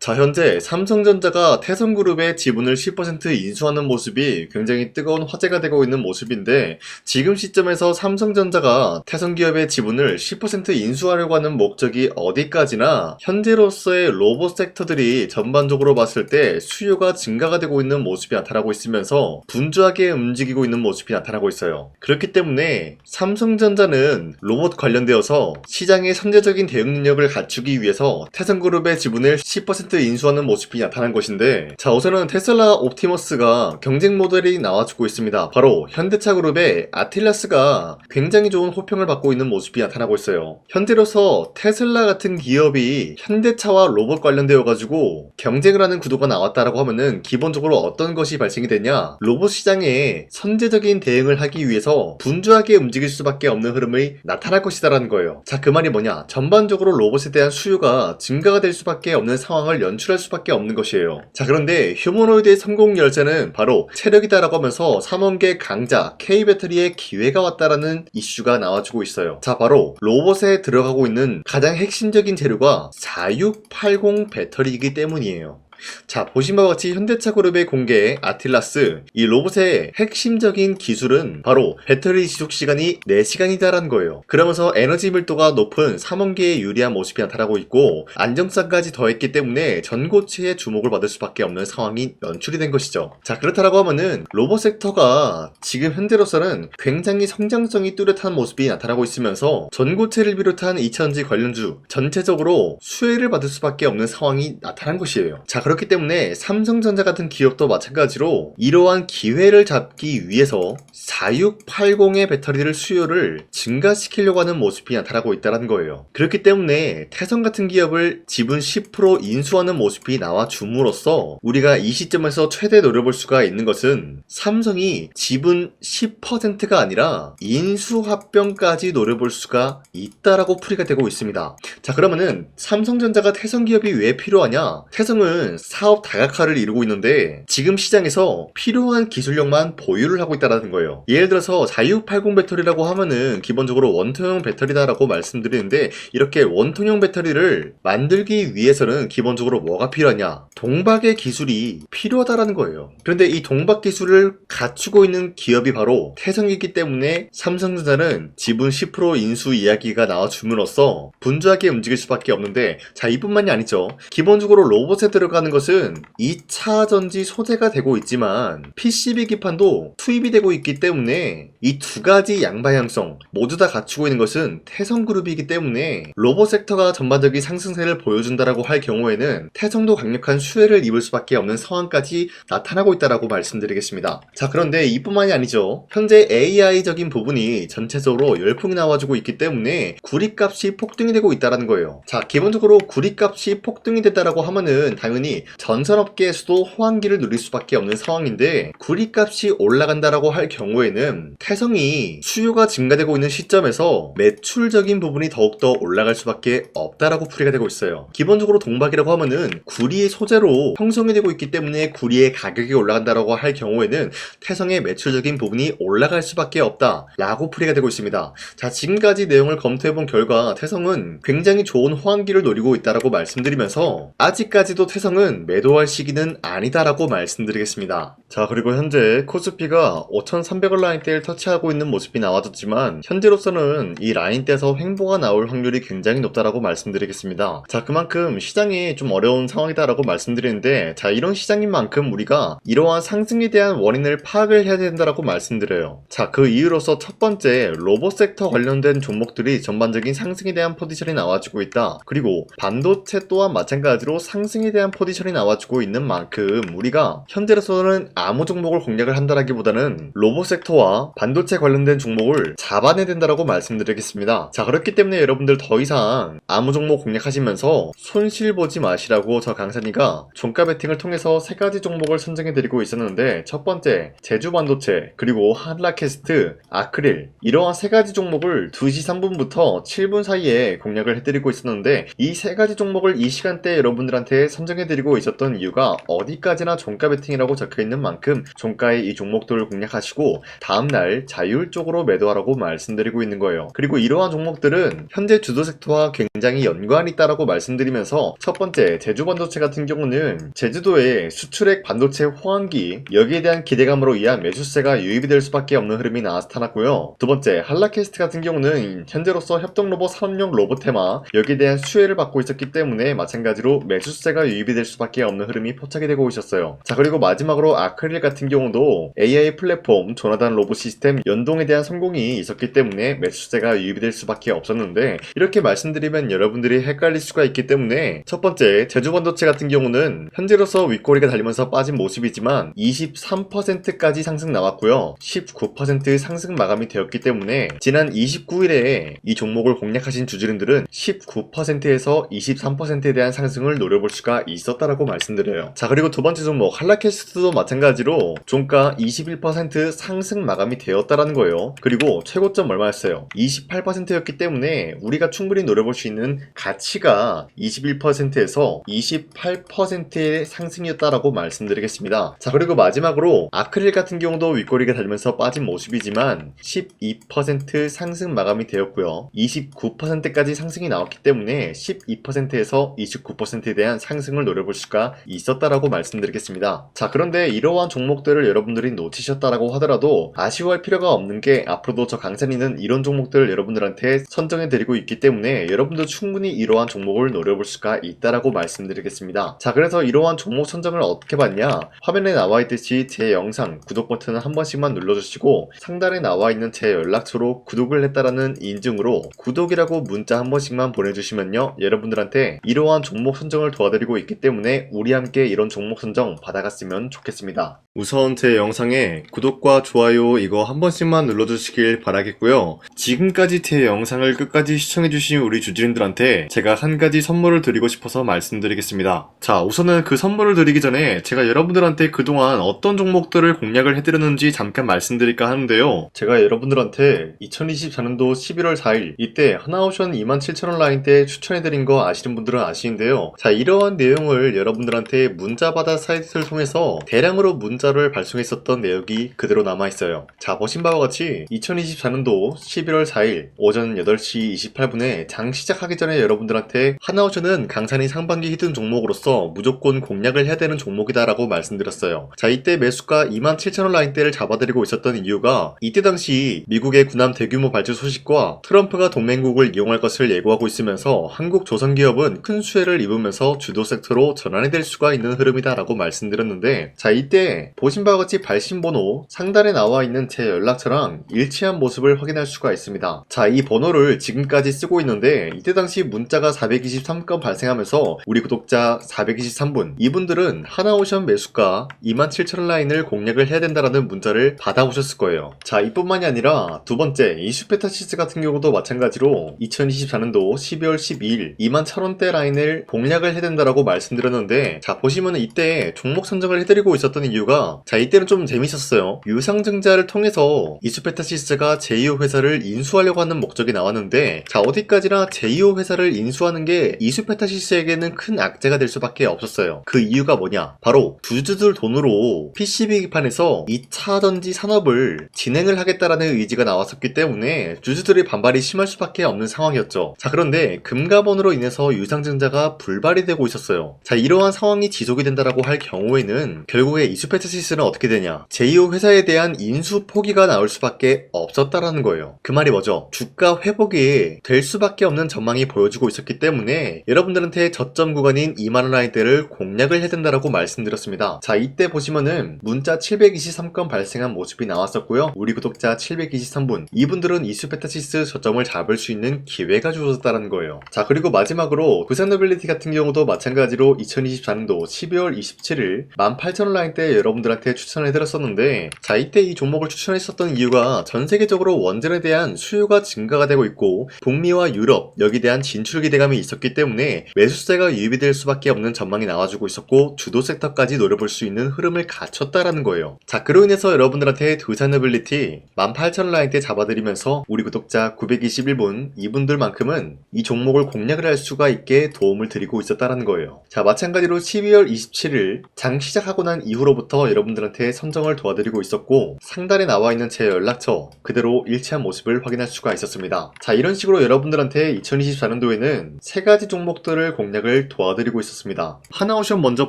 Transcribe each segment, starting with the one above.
자, 현재 삼성전자가 태성그룹의 지분을 10% 인수하는 모습이 굉장히 뜨거운 화제가 되고 있는 모습인데, 지금 시점에서 삼성전자가 태성기업의 지분을 10% 인수하려고 하는 목적이 어디까지나 현재로서의 로봇 섹터들이 전반적으로 봤을 때 수요가 증가가 되고 있는 모습이 나타나고 있으면서 분주하게 움직이고 있는 모습이 나타나고 있어요. 그렇기 때문에 삼성전자는 로봇 관련되어서 시장의 선제적인 대응 능력을 갖추기 위해서 태성그룹의 지분을 10% 인수하는 모습이 나타난 것인데, 자, 우선은 테슬라 옵티머스가 경쟁 모델이 나와주고 있습니다. 바로 현대차그룹의 아틸라스가 굉장히 좋은 호평을 받고 있는 모습이 나타나고 있어요. 현재로서 테슬라 같은 기업이 현대차와 로봇 관련되어 가지고 경쟁을 하는 구도가 나왔다라고 하면은 기본적으로 어떤 것이 발생이 되냐, 로봇 시장에 선제적인 대응을 하기 위해서 분주하게 움직일 수밖에 없는 흐름이 나타날 것이다라는 거예요. 자, 그 말이 뭐냐, 전반적으로 로봇에 대한 수요가 증가가 될 수밖에 없는 상황을 연출할 수밖에 없는 것이에요. 자, 그런데 휴머노이드의 성공 열쇠는 바로 체력이다라고 하면서 삼원계 강자 K배터리의 기회가 왔다라는 이슈가 나와주고 있어요. 자, 바로 로봇에 들어가고 있는 가장 핵심적인 재료가 4680 배터리이기 때문이에요. 자, 보신 바와 같이 현대차그룹의 공개 아틸라스, 이 로봇의 핵심적인 기술은 바로 배터리 지속시간이 4시간이다라는 거예요. 그러면서 에너지 밀도가 높은 삼원계에 유리한 모습이 나타나고 있고, 안정성까지 더했기 때문에 전고체에 주목을 받을 수밖에 없는 상황이 연출이 된 것이죠. 자, 그렇다라고 하면은 로봇 섹터가 지금 현재로서는 굉장히 성장성이 뚜렷한 모습이 나타나고 있으면서 전고체를 비롯한 2차전지 관련주 전체적으로 수혜를 받을 수밖에 없는 상황이 나타난 것이에요. 자, 그렇기 때문에 삼성전자 같은 기업도 마찬가지로 이러한 기회를 잡기 위해서 4680의 배터리를 수요를 증가시키려고 하는 모습이 나타나고 있다는 거예요. 그렇기 때문에 태성 같은 기업을 지분 10% 인수하는 모습이 나와줌으로써 우리가 이 시점에서 최대 노려볼 수가 있는 것은 삼성이 지분 10%가 아니라 인수합병까지 노려볼 수가 있다라고 풀이가 되고 있습니다. 자, 그러면은 삼성전자가 태성 기업이 왜 필요하냐? 태성은 사업 다각화를 이루고 있는데 지금 시장에서 필요한 기술력만 보유를 하고 있다는 거예요. 예를 들어서 4680 배터리라고 하면은 기본적으로 원통형 배터리다라고 말씀드리는데, 이렇게 원통형 배터리를 만들기 위해서는 기본적으로 뭐가 필요하냐? 동박의 기술이 필요하다라는 거예요. 그런데 이 동박 기술을 갖추고 있는 기업이 바로 태성이기 때문에 삼성전자는 지분 10% 인수 이야기가 나와줌으로써 분주하게 움직일 수밖에 없는데, 자, 이뿐만이 아니죠. 기본적으로 로봇에 들어가는 것은 2차 전지 소재가 되고 있지만 PCB 기판도 투입이 되고 있기 때문에 이 두 가지 양방향성 모두 다 갖추고 있는 것은 태성그룹이기 때문에 로봇 섹터가 전반적인 상승세를 보여준다라고 할 경우에는 태성도 강력한 수혜를 입을 수밖에 없는 상황까지 나타나고 있다라고 말씀드리겠습니다. 자, 그런데 이뿐만이 아니죠. 현재 AI적인 부분이 전체적으로 열풍이 나와주고 있기 때문에 구리값이 폭등이 되고 있다는 거예요. 자, 기본적으로 구리값이 폭등이 됐다라고 하면은 당연히 전산업계에서도 호황기를 누릴 수밖에 없는 상황인데, 구리값이 올라간다라고 할 경우에는 태성이 수요가 증가되고 있는 시점에서 매출적인 부분이 더욱더 올라갈 수밖에 없다라고 풀이가 되고 있어요. 기본적으로 동박이라고 하면은 구리의 소재로 형성이 되고 있기 때문에 구리의 가격이 올라간다라고 할 경우에는 태성의 매출적인 부분이 올라갈 수밖에 없다라고 풀이가 되고 있습니다. 자, 지금까지 내용을 검토해본 결과 태성은 굉장히 좋은 호황기를 노리고 있다라고 말씀드리면서 아직까지도 태성은 매도할 시기는 아니다라고 말씀드리겠습니다. 자, 그리고 현재 코스피가 5300원 라인대를 터치하고 있는 모습이 나와졌지만 현재로서는 이 라인대에서 횡보가 나올 확률이 굉장히 높다라고 말씀드리겠습니다. 자, 그만큼 시장이 좀 어려운 상황이다라고 말씀드리는데, 자, 이런 시장인 만큼 우리가 이러한 상승에 대한 원인을 파악을 해야 된다라고 말씀드려요. 자, 그 이유로서 첫 번째, 로봇 섹터 관련된 종목들이 전반적인 상승에 대한 포지션이 나와주고 있다. 그리고 반도체 또한 마찬가지로 상승에 대한 포지션이 나와주고 있는 만큼 우리가 현재로서는 아무 종목을 공략을 한다라기보다는 로봇 섹터와 반도체 관련된 종목을 잡아내야 된다라고 말씀드리겠습니다. 자, 그렇기 때문에 여러분들 더 이상 아무 종목 공략하시면서 손실 보지 마시라고 저 강산이가 종가 베팅을 통해서 3가지 종목을 선정해드리고 있었는데, 첫 번째 제주 반도체, 그리고 한라캐스트, 아크릴, 이러한 3가지 종목을 2시 3분부터 7분 사이에 공략을 해드리고 있었는데, 이 3가지 종목을 이 시간대에 여러분들한테 선정해드리고 추천해드리고 있었던 이유가 어디까지나 종가 베팅이라고 적혀있는 만큼 종가의 이 종목들을 공략하시고 다음날 자율적으로 매도하라고 말씀드리고 있는 거예요. 그리고 이러한 종목들은 현재 주도 섹터와 굉장히 연관이 있다라고 말씀드리면서 첫 번째 제주반도체 같은 경우는 제주도에 수출액 반도체 호황기 여기에 대한 기대감으로 인한 매수세가 유입이 될 수밖에 없는 흐름이 나타났고요. 두 번째 한라캐스트 같은 경우는 현재로서 협동로봇 산업용 로봇 테마 여기에 대한 수혜를 받고 있었기 때문에 마찬가지로 매수세가 유입이 될 수밖에 없는 흐름이 포착이 되고 있었어요. 자, 그리고 마지막으로 아크릴 같은 경우도 AI 플랫폼 조나단 로봇 시스템 연동에 대한 성공이 있었기 때문에 매수세가 유입이 될 수밖에 없었는데 이렇게 말씀드리면 여러분들이 헷갈릴 수가 있기 때문에 첫 번째 제주반도체 같은 경우는 현재로서 윗꼬리가 달리면서 빠진 모습이지만 23%까지 상승 나왔고요. 19% 상승 마감이 되었기 때문에 지난 29일에 이 종목을 공략하신 주주님들은 19%에서 23%에 대한 상승을 노려볼 수가 있었다라고 말씀드려요. 자, 그리고 두 번째 종목 한라캐스트도 마찬가지로 종가 21% 상승 마감이 되었다라는 거예요. 그리고 최고점 얼마였어요? 28%였기 때문에 우리가 충분히 노려볼 수 있는 가치가 21%에서 28%의 상승이었다라고 말씀드리겠습니다. 자, 그리고 마지막으로 아크릴 같은 경우도 윗꼬리가 달리면서 빠진 모습이지만 12% 상승 마감이 되었고요. 29%까지 상승이 나왔기 때문에 12%에서 29%에 대한 상승을 노려볼 수가 있었다라고 말씀드리겠습니다. 자, 그런데 이러한 종목들을 여러분들이 놓치셨다라고 하더라도 아쉬워할 필요가 없는 게 앞으로도 저 강산이는 이런 종목들을 여러분들한테 선정해드리고 있기 때문에 여러분도 충분히 이러한 종목을 노려볼 수가 있다라고 말씀드리겠습니다. 자, 그래서 이러한 종목 선정을 어떻게 받냐? 화면에 나와 있듯이 제 영상 구독 버튼을 한 번씩만 눌러주시고 상단에 나와 있는 제 연락처로 구독을 했다라는 인증으로 구독이라고 문자 한 번씩만 보내주시면요, 여러분들한테 이러한 종목 선정을 도와드리고 있기 때문에 우리 함께 이런 종목 선정 받아갔으면 좋겠습니다. 우선 제 영상에 구독과 좋아요 이거 한 번씩만 눌러주시길 바라겠고요. 지금까지 제 영상을 끝까지 시청해주신 우리 주주님들한테 제가 한 가지 선물을 드리고 싶어서 말씀드리겠습니다. 자, 우선은 그 선물을 드리기 전에 제가 여러분들한테 그동안 어떤 종목들을 공략을 해드렸는지 잠깐 말씀드릴까 하는데요. 제가 여러분들한테 2024년도 11월 4일 이때 하나오션 27,000원 라인 때 추천해드린 거 아시는 분들은 아시는데요. 자, 이러한 내용을 여러분들한테 문자받아 사이트를 통해서 대량으로 문자를 발송했었던 내역이 그대로 남아있어요. 자, 보신 바와 같이 2024년도 11월 4일 오전 8시 28분에 장 시작하기 전에 여러분들한테 하나오션은 강산이 상반기 히든 종목으로서 무조건 공략을 해야 되는 종목이다 라고 말씀드렸어요. 자, 이때 매수가 27,000원 라인대를 잡아드리고 있었던 이유가 이때 당시 미국의 군함 대규모 발주 소식과 트럼프가 동맹국을 이용할 것을 예고하고 있으면서 한국 조선기업은 큰 수혜를 입으면서 주도 섹터로 전환이 될 수가 있는 흐름이다 라고 말씀드렸는데, 자, 이때 보신 바와 같이 발신번호 상단에 나와 있는 제 연락처랑 일치한 모습을 확인할 수가 있습니다. 자, 이 번호를 지금까지 쓰고 있는데 이때 당시 문자가 423건 발생하면서 우리 구독자 423분 이분들은 하나오션 매수가 27,000원 라인을 공략을 해야 된다라는 문자를 받아오셨을 거예요. 자, 이뿐만이 아니라 두 번째 이슈페타시스 같은 경우도 마찬가지로 2024년도 12월 12일 21,000원대 라인을 공략을 해야 된다라고 말씀드렸는데, 자, 보시면은 이때 종목 선정을 해드리고 있었던 이유가, 자, 이때는 좀 재밌었어요. 유상증자를 통해서 이슈페타시스가 제2호 회사를 인수하려고 하는 목적이 나왔는데, 자, 어디까지나 제2호 회사를 인수하는 게 이슈페타시스에게는 큰 악재가 될 수밖에 없었어요. 그 이유가 뭐냐? 바로 주주들 돈으로 PCB판에서 2차 전지 산업을 진행을 하겠다라는 의지가 나왔었기 때문에 주주들의 반발이 심할 수밖에 없는 상황이었죠. 자, 그런데 금가번으로 인해서 유상증자가 불발이 되고 있었어요. 자, 이러한 상황이 지속이 된다라고 할 경우에는 결국에 이슈페타시스는 어떻게 되냐? 제2호 회사에 대한 인수 포기가 나올 수밖에 없었다라는 거예요. 그 말이 뭐죠? 주가 회복이 될 수밖에 없는 전망이 보여지고 있었기 때문에 여러분들한테 저점 구간인 2만원 라인대를 공략을 해야 된다라고 말씀드렸습니다. 자, 이때 보시면은 문자 723건 발생한 모습이 나왔었고요. 우리 구독자 723분 이분들은 이슈페타시스 저점을 잡을 수 있는 기회가 주어졌다는 거예요. 자, 그리고 마지막으로 부산노빌리티 같은 경우도 마찬가지로 2024년도 12월 27일 18,000원 라인대 여러분들한테 추천해드렸었는데, 자, 이때 이 종목을 추천했었던 이유가 전 세계적으로 원전에 대한 수요가 증가가 되고 있고 북미와 유럽 여기에 대한 진출 기대감이 있었기 때문에 매수세가 유입이 될 수밖에 없는 전망이 나와주고 있었고 주도 섹터까지 노려볼 수 있는 흐름을 갖췄다라는 거예요. 자, 그로 인해서 여러분들한테 두산노빌리티 18,000원 라인대 잡아드리면서 우리 구독자 921분 이분들만큼은 이 종목을 공략을 할 수가 있게 도움을 드리고 있었다라는 거예요. 자, 마찬가지로 12월 27일 장 시작하고 난 이후로부터 여러분들한테 선정을 도와드리고 있었고, 상단에 나와 있는 제 연락처 그대로 일치한 모습을 확인할 수가 있었습니다. 자, 이런 식으로 여러분들한테 2024년도에는 세 가지 종목들을 공략을 도와드리고 있었습니다. 하나오션 먼저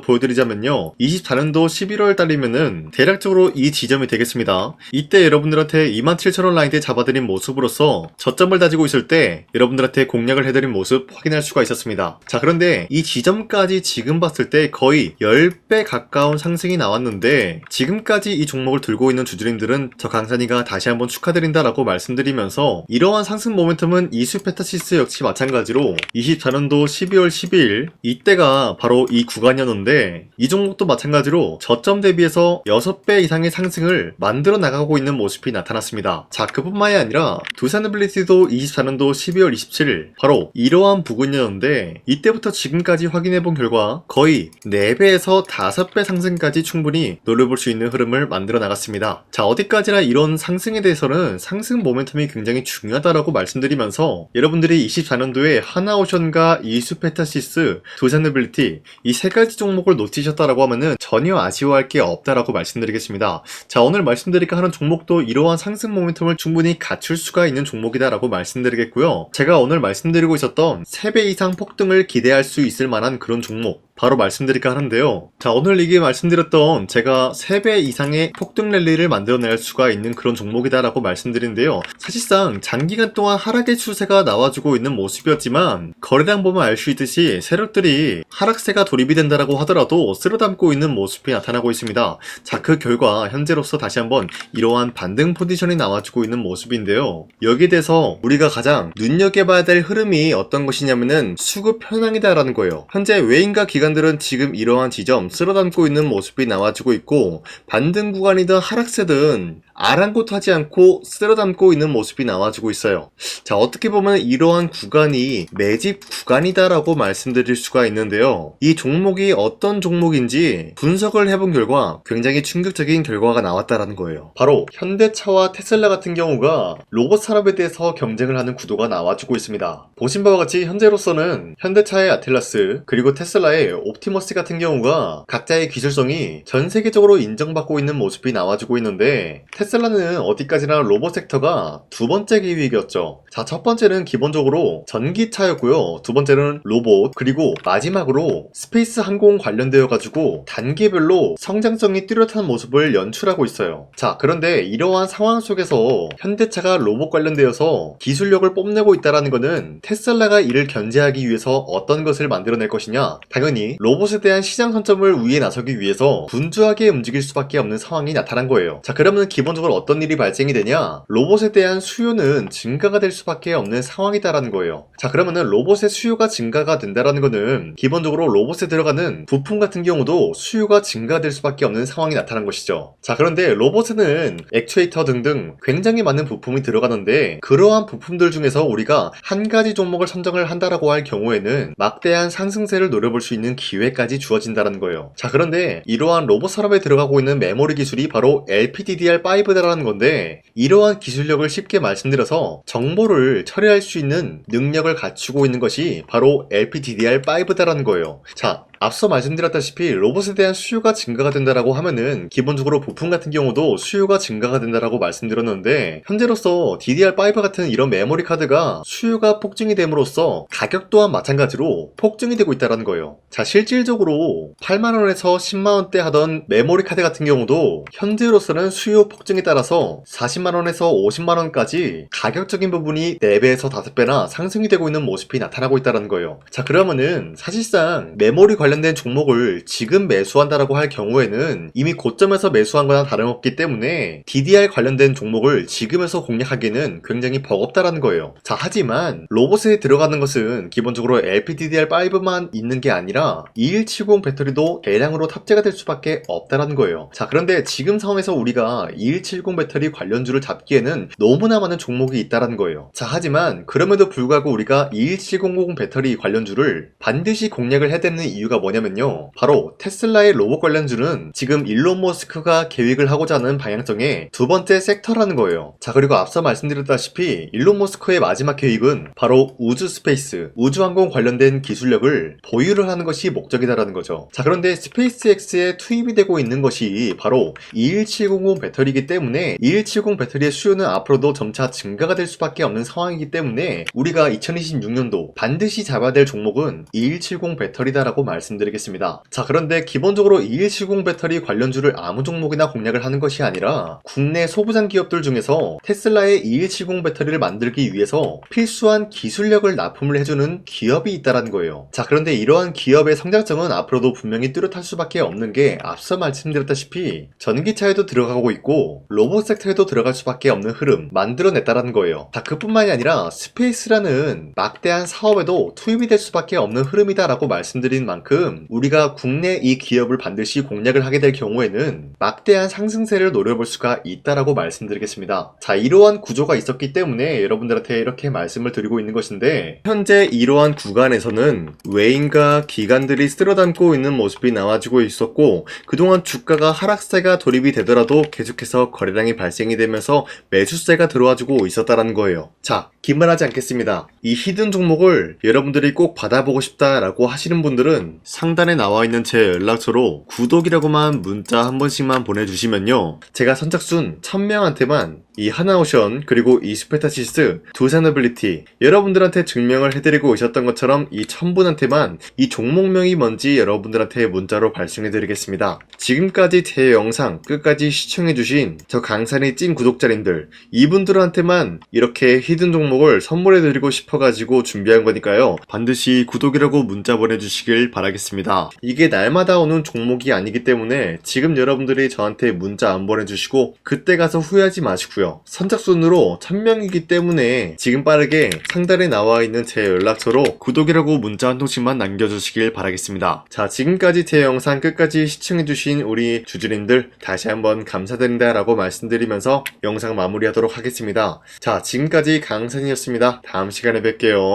보여드리자면요, 24년도 11월 달이면은 대략적으로 이 지점이 되겠습니다. 이때 여러분들한테 27,000원 라인대 잡아드린 모습으로서 저점을 다지고 있을 때 여러분들한테 공략을 해드린 모습 확인할 수가 있었습니다. 자, 그런데 이 지점까지 지금 봤을 때 거의 10배 가까운 상승이 나왔는데, 지금까지 이 종목을 들고 있는 주주님들은 저 강산이가 다시 한번 축하드린다라고 말씀드리면서, 이러한 상승 모멘텀은 이수페타시스 역시 마찬가지로 24년도 12월 12일 이때가 바로 이 구간이었는데, 이 종목도 마찬가지로 저점 대비해서 6배 이상의 상승을 만들어 나가고 있는 모습이 나타났습니다. 자, 그뿐만이 아니라 두산에빌리티도 24년도 12월 27일 바로 이러한 부근이었는데, 이때부터 지금까지 확인해본 결과 거의 4배에서 5배 상승까지 충분히 노려볼 수 있는 흐름을 만들어 나갔습니다. 자, 어디까지나 이런 상승에 대해서는 상승 모멘텀이 굉장히 중요하다라고 말씀드리면서, 여러분들이 24년도에 하나오션과 이수페타시스, 두산에빌리티 이 세 가지 종목을 놓치셨다라고 하면은 전혀 아쉬워할 게 없다라고 말씀드리겠습니다. 자, 오늘 말씀드릴까 하는 종목도 이러한 상승 모멘텀을 충분히 갖출 수가 있는 종목이다라고 말씀드리겠고요. 제가 오늘 말씀드리고 있었던 3배 이상 폭등을 기대할 수 있을 만한 그런 종목 바로 말씀드릴까 하는데요. 자, 오늘 이게 말씀드렸던 제가 3배 이상의 폭등 랠리를 만들어낼 수가 있는 그런 종목이다라고 말씀드린데요. 사실상 장기간 동안 하락의 추세가 나와주고 있는 모습이었지만, 거래량 보면 알 수 있듯이 세력들이 하락세가 돌입이 된다라고 하더라도 쓸어담고 있는 모습이 나타나고 있습니다. 자, 그 결과 현재로서 다시 한번 이러한 반등 포지션이 나와주고 있는 모습인데요. 여기에 대해서 우리가 가장 눈여겨봐야 될 흐름이 어떤 것이냐면은 수급 현황이다라는 거예요. 현재 외인과 기관들은 지금 이러한 지점 쓸어담고 있는 모습이 나와주고 있고, 반등 구간이든 하락세든 아랑곳하지 않고 쓸어담고 있는 모습이 나와주고 있어요. 자, 어떻게 보면 이러한 구간이 매집 구간이다라고 말씀드릴 수가 있는데요. 이 종목이 어떤 종목인지 분석을 해본 결과 굉장히 충격적인 결과가 나왔다라는 거예요. 바로 현대차와 테슬라 같은 경우가 로봇 산업에 대해서 경쟁을 하는 구도가 나와주고 있습니다. 보신 바와 같이 현재로서는 현대차의 아틀라스 그리고 테슬라의 옵티머스 같은 경우가 각자의 기술성이 전 세계적으로 인정받고 있는 모습이 나와주고 있는데, 테슬라는 어디까지나 로봇 섹터가 두 번째 기획이었죠. 자, 첫 번째는 기본적으로 전기차였고요. 두 번째는 로봇, 그리고 마지막으로 스페이스 항공 관련되어 가지고 단계별로 성장성이 뚜렷한 모습을 연출하고 있어요. 자, 그런데 이러한 상황 속에서 현대차가 로봇 관련되어서 기술력을 뽐내고 있다는 것은 테슬라가 이를 견제하기 위해서 어떤 것을 만들어낼 것이냐, 당연히 로봇에 대한 시장 선점을 위해 나서기 위해서 분주하게 움직일 수밖에 없는 상황이 나타난 거예요. 자, 그러면 기본적으로 어떤 일이 발생이 되냐, 로봇에 대한 수요는 증가가 될 수밖에 없는 상황이다라는 거예요. 자, 그러면은 로봇의 수요가 증가가 된다라는 거는 기본적으로 로봇에 들어가는 부품 같은 경우도 수요가 증가될 수밖에 없는 상황이 나타난 것이죠. 자, 그런데 로봇에는 액추에이터 등등 굉장히 많은 부품이 들어가는데, 그러한 부품들 중에서 우리가 한 가지 종목을 선정을 한다라고 할 경우에는 막대한 상승세를 노려볼 수 있는 기회까지 주어진다는 거예요. 자, 그런데 이러한 로봇 산업에 들어가고 있는 메모리 기술이 바로 LPDDR5다라는 건데, 이러한 기술력을 쉽게 말씀드려서 정보를 처리할 수 있는 능력을 갖추고 있는 것이 바로 LPDDR5다라는 거예요. 자, 앞서 말씀드렸다시피 로봇에 대한 수요가 증가가 된다라고 하면은 기본적으로 부품 같은 경우도 수요가 증가가 된다라고 말씀드렸는데, 현재로서 DDR5 같은 이런 메모리 카드가 수요가 폭증이 됨으로써 가격 또한 마찬가지로 폭증이 되고 있다는 거예요. 자, 실질적으로 8만원에서 10만원대 하던 메모리 카드 같은 경우도 현재로서는 수요 폭증에 따라서 40만원에서 50만원까지 가격적인 부분이 4배에서 5배나 상승이 되고 있는 모습이 나타나고 있다는 거예요. 자, 그러면은 사실상 메모리 관련된 종목을 지금 매수한다라고 할 경우에는 이미 고점에서 매수한 거나 다름없기 때문에 DDR 관련된 종목을 지금에서 공략하기는 굉장히 버겁다라는 거예요. 자, 하지만 로봇에 들어가는 것은 기본적으로 LPDDR5만 있는 게 아니라 2170 배터리도 대량으로 탑재가 될 수밖에 없다라는 거예요. 자, 그런데 지금 상황에서 우리가 2170 배터리 관련주를 잡기에는 너무나 많은 종목이 있다라는 거예요. 자, 하지만 그럼에도 불구하고 우리가 21700 배터리 관련주를 반드시 공략을 해야 되는 이유가 뭐냐면요. 바로 테슬라의 로봇 관련주는 지금 일론 머스크가 계획을 하고자 하는 방향성의 두 번째 섹터라는 거예요. 자, 그리고 앞서 말씀드렸다시피 일론 머스크의 마지막 계획은 바로 우주 스페이스, 우주항공 관련된 기술력을 보유를 하는 것이 목적이다라는 거죠. 자, 그런데 스페이스X에 투입이 되고 있는 것이 바로 21700 배터리이기 때문에 2170 배터리의 수요는 앞으로도 점차 증가가 될 수밖에 없는 상황이기 때문에 우리가 2026년도 반드시 잡아야 될 종목은 2170 배터리다라고 말씀드리겠습니다. 자, 그런데 기본적으로 2170 배터리 관련주를 아무 종목이나 공략을 하는 것이 아니라 국내 소부장 기업들 중에서 테슬라의 2170 배터리를 만들기 위해서 필수한 기술력을 납품을 해주는 기업이 있다는 거예요. 자, 그런데 이러한 기업의 성장성은 앞으로도 분명히 뚜렷할 수밖에 없는 게 앞서 말씀드렸다시피 전기차에도 들어가고 있고 로봇 섹터에도 들어갈 수밖에 없는 흐름 만들어냈다라는 거예요. 자, 그뿐만이 아니라 스페이스라는 막대한 사업에도 투입이 될 수밖에 없는 흐름이다라고 말씀드린 만큼 우리가 국내 이 기업을 반드시 공략을 하게 될 경우에는 막대한 상승세를 노려볼 수가 있다라고 말씀드리겠습니다. 자, 이러한 구조가 있었기 때문에 여러분들한테 이렇게 말씀을 드리고 있는 것인데 현재 이러한 구간에서는 외인과 기관들이 쓸어담고 있는 모습이 나와지고 있었고 그동안 주가가 하락세가 돌입이 되더라도 계속해서 거래량이 발생이 되면서 매수세가 들어와주고 있었다라는 거예요. 자, 긴말하지 않겠습니다. 이 히든 종목을 여러분들이 꼭 받아보고 싶다라고 하시는 분들은 상단에 나와 있는 제 연락처로 구독이라고만 문자 한 번씩만 보내주시면요. 제가 선착순 1000명한테만 이 하나오션 그리고 이 스페타시스 두사너빌리티 여러분들한테 증명을 해드리고 있었던 것처럼 이 1000분한테만 이 종목명이 뭔지 여러분들한테 문자로 발송해드리겠습니다. 지금까지 제 영상 끝까지 시청해주신 저 강산이 찐 구독자님들 이분들한테만 이렇게 히든 종목을 선물해드리고 싶어가지고 준비한 거니까요. 반드시 구독이라고 문자 보내주시길 바라겠습니다. 이게 날마다 오는 종목이 아니기 때문에 지금 여러분들이 저한테 문자 안 보내주시고 그때 가서 후회하지 마시고요. 선착순으로 1000명이기 때문에 지금 빠르게 상단에 나와 있는 제 연락처로 구독이라고 문자 한 통씩만 남겨주시길 바라겠습니다. 자, 지금까지 제 영상 끝까지 시청해주신 우리 주주님들 다시 한번 감사드린다 라고 말씀드리면서 영상 마무리하도록 하겠습니다. 자, 지금까지 강산이었습니다. 다음 시간에 뵐게요.